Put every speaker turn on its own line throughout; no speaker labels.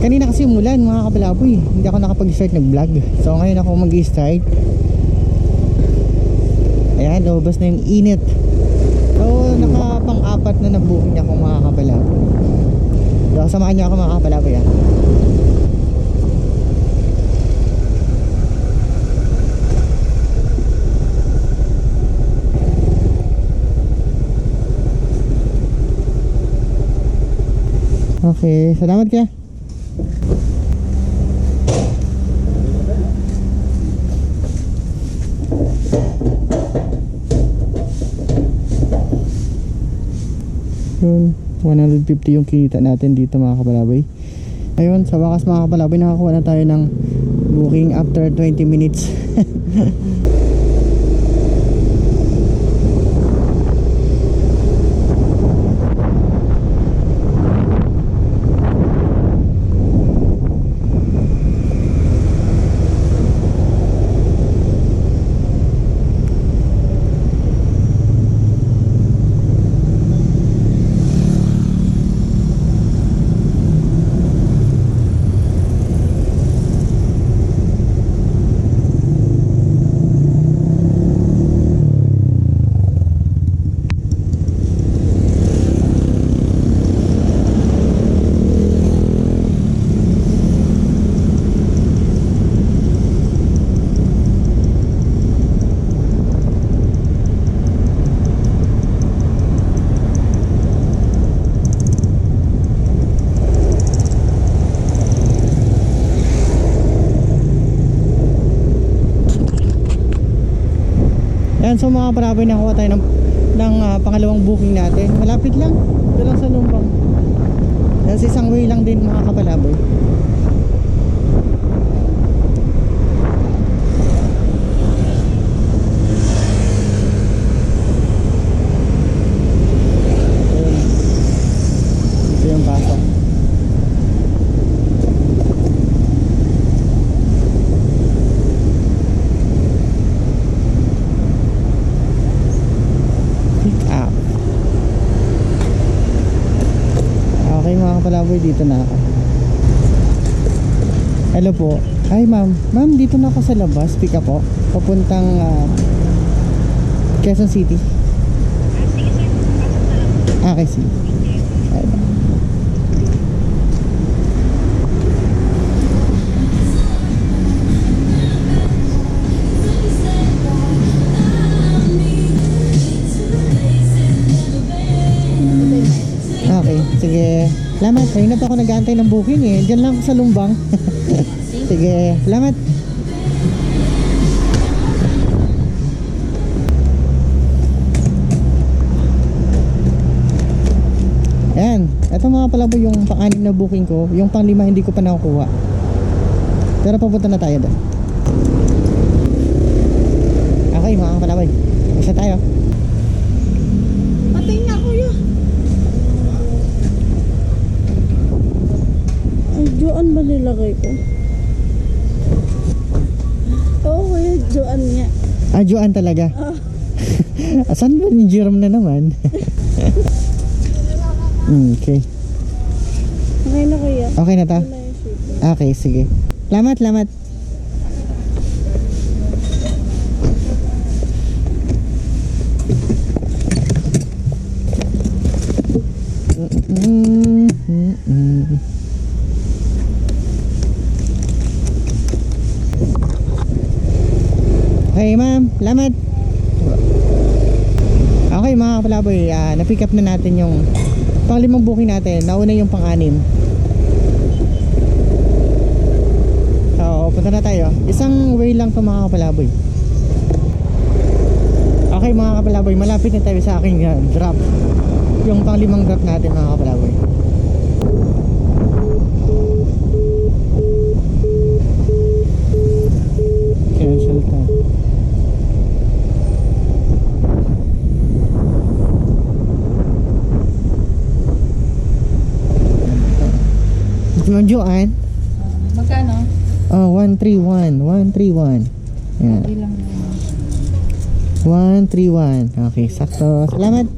Kanina kasi umulan mga kapalaboy, hindi ako nakapag-start nag-vlog. So ngayon ako mag-start. Ayan, lumabas na yung init. So nakapang-apat na nabuking ako mga kapalaboy. So samahan niyo ako mga kapalaboy ah. Okay, salamat ka. Yun, 150 yung kita natin dito mga kapalaboy. Ayun, sa wakas mga kapalaboy, nakakuha na tayo ng booking after 20 minutes. Yan, so mga kapalaboy, nakuha tayo ng pangalawang booking natin. Malapit lang, ito lang sa Lumbang. Yan, isang way lang din mga kapalaboy. Ito yung pasok. Okay mga kapalaboy, dito na ako. Hello po. Hi ma'am. Ma'am, dito na ako sa labas. Pick up po. Papuntang Quezon City. Okay, sige. Okay, sige. Salamat. Kanina pa ako nag-aantay ng booking eh. Diyan lang ako sa Lumbang. Sige, salamat. Ayan. Ito mga palaboy yung pang-anim na booking ko. Yung pang-lima hindi ko pa nakukuha. Pero papunta na tayo doon. Okay mga palaboy, isa tayo.
Patay na kuya. Ay, Joan ba nilagay ko? Oo kuya, Joan nga.
Ah, Joan talaga? Asan ba ni Jerome na naman? Okay.
Okay na kuya.
Okay na ta?
Wala yung shipping.
Okay, sige. Salamat, salamat. Okay ma'am, salamat. Okay mga kapalaboy, na-pick up na natin yung pang-limang booking natin. Nauna yung pang-anim. So, punta na tayo. Isang way lang to mga kapalaboy. Okay mga kapalaboy, malapit na tayo sa aking drop. Yung pang-limang drop natin mga kapalaboy. Cancel tayo. Ma'am Joanne?
Magkano?
Oh, 131. 131. Yan.
Bilang
131. Okay, sakto. Salamat.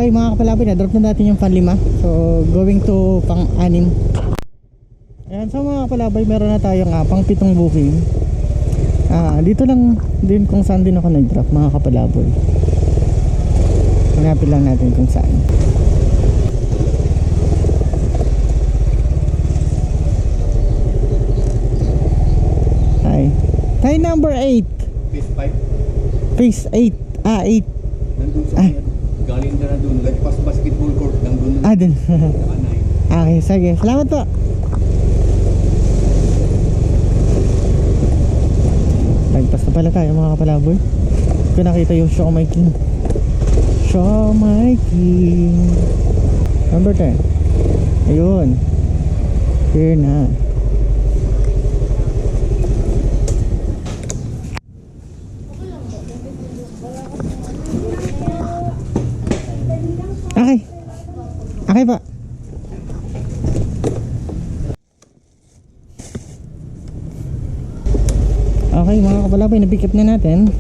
Okay mga kapalaboy, na-drop na natin yung pan 5. So going to pang 6. Ayan, so mga kapalaboy, meron na tayong pang 7 booking. Dito lang din kung saan din ako nag-drop mga kapalaboy. Hanapin lang natin kung saan. Hi. Tayo number 8.
Phase 5.
Phase 8. 8.
Nandun sa galing ka na dun. Lagpas basketball court. Nandun na
Dun.
naka 9.
Okay, sige. Salamat po. Lagpas na pala tayo mga kapalaboy. Kung nakita yung Show My King. Show My King. Number 10. Ayun. Here na. Okay. Okay pa. Okay mga kapalaboy, na-pick up na natin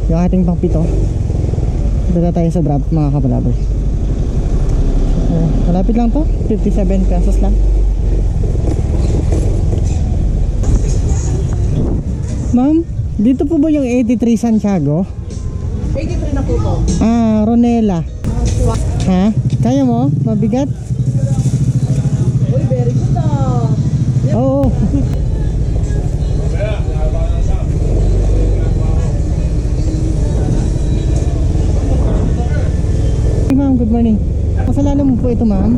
yung ating pang 7. Dito tayo sa drop mga kapalaboy. Malapit lang to, 57 pesos lang. Ma'am, dito po ba yung 83 Santiago?
83 na po to.
Ronela. Ha? Kaya mo? Mabigat?
Uy, very good
Oo. Hey ma'am, good morning. Pasalanan mo po ito ma'am.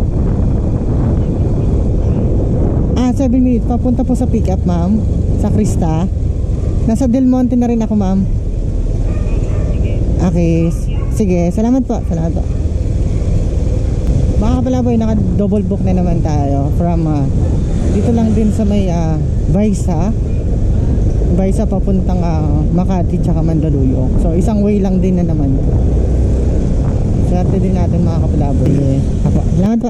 7 minutes. Papunta po sa pick up ma'am. Sa Krista. Nasa Del Monte na rin ako ma'am. Okay. Sige, salamat po. Salamat po. Mga kapalaboy, naka-double book na naman tayo from dito lang din sa may Baisa papuntang Makati tsaka Mandaluyong. So isang way lang din na naman. Swerte din natin mga kapalaboy. Apo, salamat po.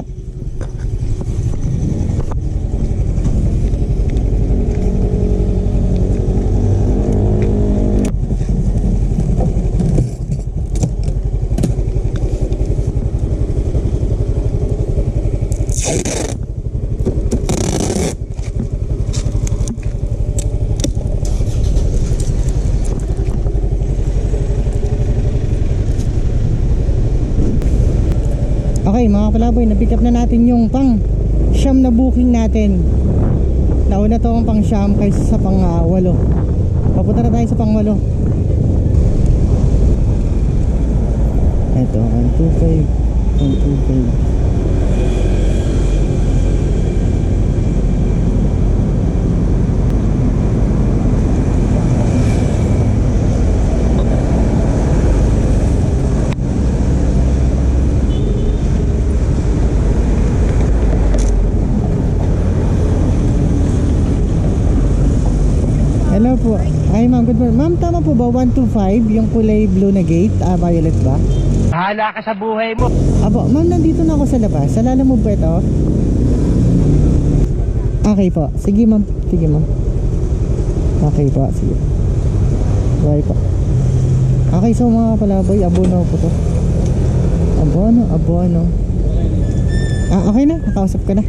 Okay mga kapalaboy, na-pick up na natin yung pang siyam na booking natin. Nauna to ang pang siyam kaysa sa pang 8. Papunta na tayo sa pang 8. Ito, 125 125. Hello po. Ay ma'am, good morning. Ma'am, tama po ba 125 yung kulay blue na gate? Violet ba?
Bahala ka sa buhay mo.
Apo, ma'am, nandito na ako sa labas. Sa lala mo ba ito? Okay po. Sige ma'am. Sige ma'am. Okay po. Sige. Bye po. Okay, so mga palaboy, abono po to. Abono. Okay na. Nakausap ka na.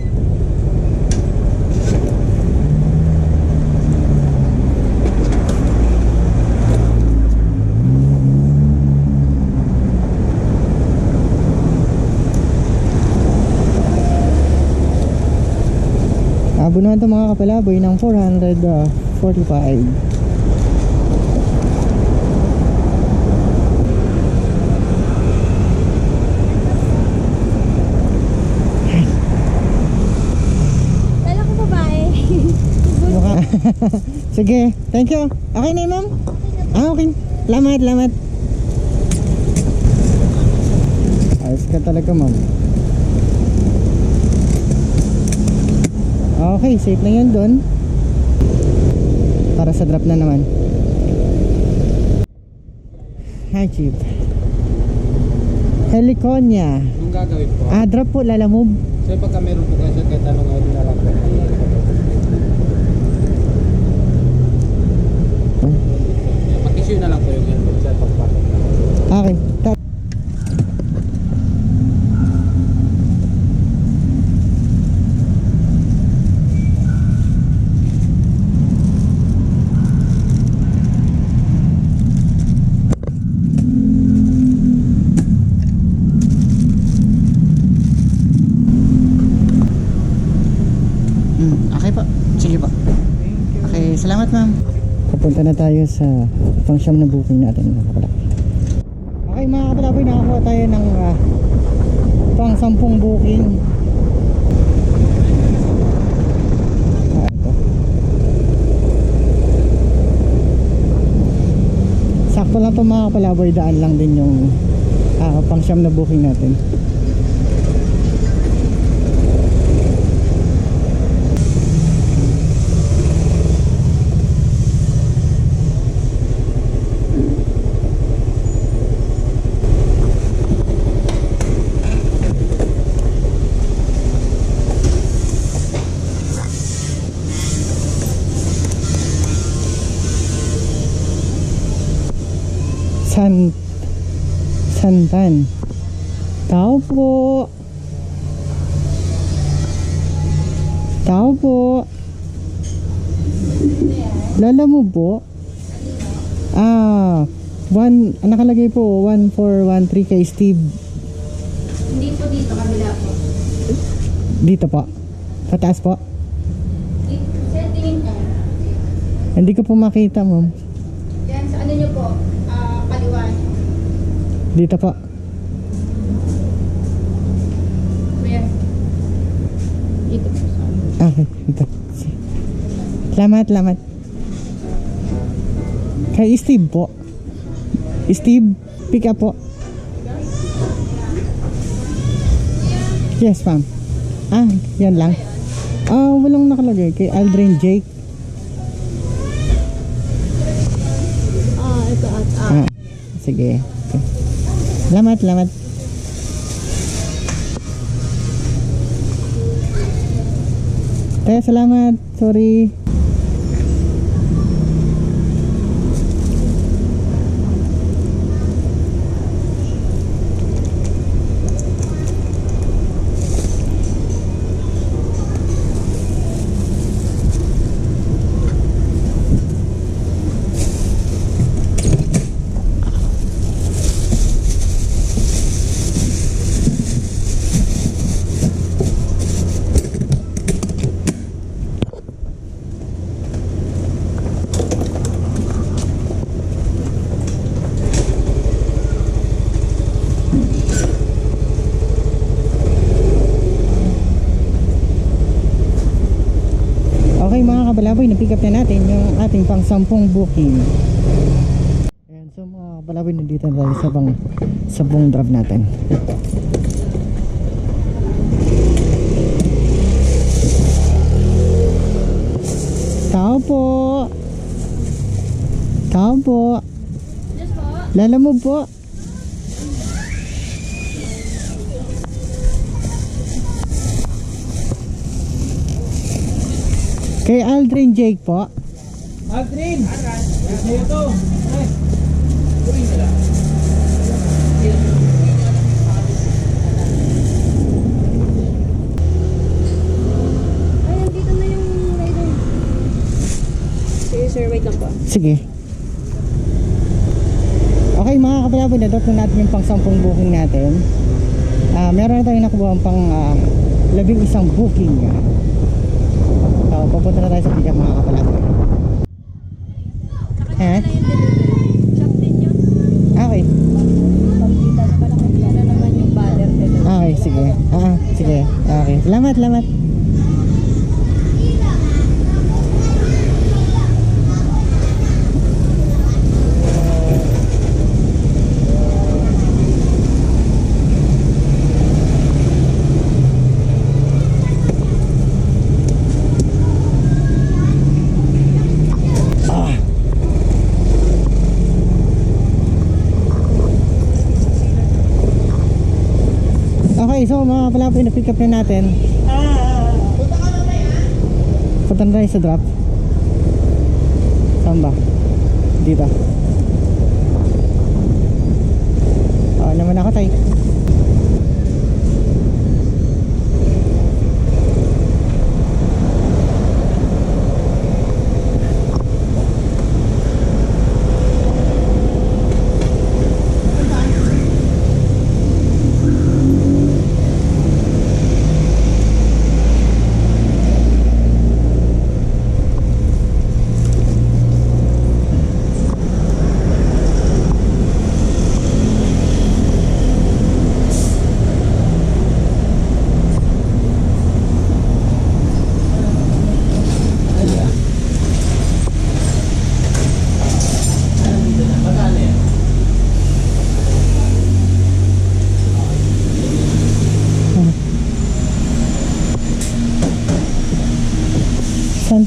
Abunuhan to mga kapalaboy ng 445.
Lala ko babae.
Sige, thank you. Okay na ma'am? Okay. Lamat. Ayos ka talaga ma'am. Okay, safe na yun doon. Para sa drop na naman. Hi Chief. Heliconia.
Anong gagawin po?
Drop po, lalamove.
So pagka meron po kayo kahit anong ID na lang po. Mag-issue na lang po yung helmet sa pagpasok.
Okay. sige po. Okay, salamat ma'am. Papunta na tayo sa pang-siyam na booking natin mga kapalaboy. Okay mga kapalaboy, nakakuha tayo ng pang-10 booking. Ito. Sakto lang ito mga kapalaboy, daan lang din yung pang-siyam na booking natin. Santan. Tao po. Tao po. Lala mo po? Nakalagay po 1413 kay Steve.
Hindi po dito, kabila po.
Dito po. Pataas po.
Sir, tingin ka.
Hindi ko po makita, ma'am.
Yan, sa ano nyo po? Kaliwa nyo.
Dito po.
Where? Dito po sa ano.
Okay, dito. Salamat. Kay Steve po. Steve, pick up po. Yes, ma'am. Yan lang. Walang nakalagay. Kay Aldrin Jake.
Ito at
Sige. Okay. Salamat. Tayo, salamat. Sorry. Okay mga kabalaboy, na-pick up na natin yung ating pang 10 booking. Ayan, so mga kabalaboy, nandito na tayo sa buong drive natin. Tao po.
Yes po.
Lala mo po. Kay Aldrin Jake po.
Aldrin! Sa'yo to!
Ay, nandito na yung rider. Sige sir, wait lang po.
Sige. Okay mga kapalaboy, na-drop na natin yung pang 10 booking natin. Meron na tayong nakuha pang 11 booking. Papunta na tayo sa pick up mga kapalaboy.
Sa kanila na yung delivery. Shop din yun.
Okay.
Pagkita na pala kung na naman yung banner delivery.
Okay, sige. Sige. Okay. Salamat. Okay, so mga kapalaboy, na-pick up na natin. Punta na tayo sa drop. Saan ba? Dito. Naman ako tayo.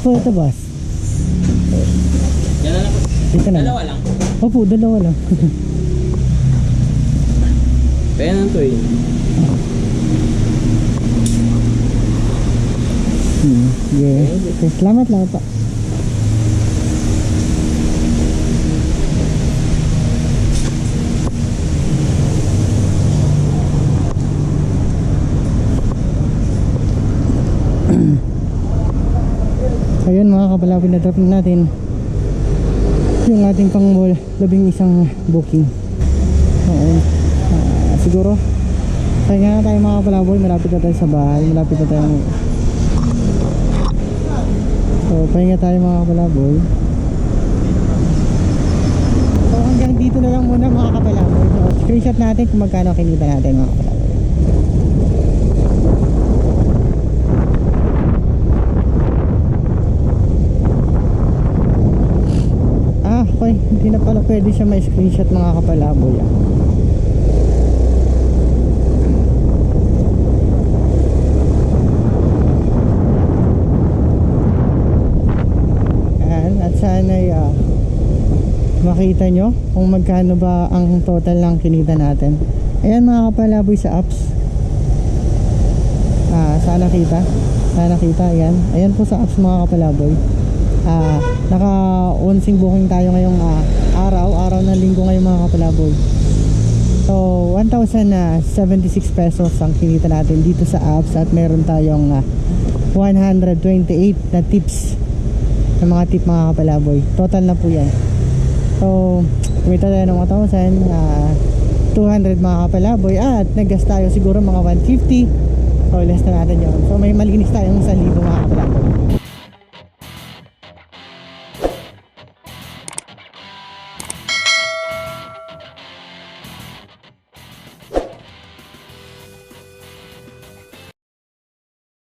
po ito, boss?
Yan na lang po.
Dito na.
Dalawa lang.
Opo, dalawa lang.
Kaya na to eh.
Yeah. Okay, salamat lang po. Ayun mga kapalapin, na drop na natin yung ating pang 11 booking. Oo. Siguro kaya nga tayo mga kapalaboy, malapit na tayo sa bahay, malapit na tayo. So pahinga tayo mga kapalaboy. So hanggang dito na lang muna mga kapalaboy. So screenshot natin kung magkano kinita natin mga kapalaboy. Okay, hindi na pala pwede siya ma-screenshot mga kapalaboy. Ayan, at sana ay makita nyo kung magkano ba ang total ng kinita natin. Ayan mga kapalaboy sa apps. Sana kita, ayan. Ayan po sa apps mga kapalaboy. Naka onsing booking tayo ngayong araw ng linggo ngayong mga kapalaboy. So 1,076 pesos ang kinita natin dito sa apps, at meron tayong 128 na tips, na mga tip mga kapalaboy. Total na po yan. So kumita tayo ng 1,200 mga kapalaboy, at naggas tayo siguro mga 150. So less na natin yun. So may malinis tayong 1,000 mga kapalaboy.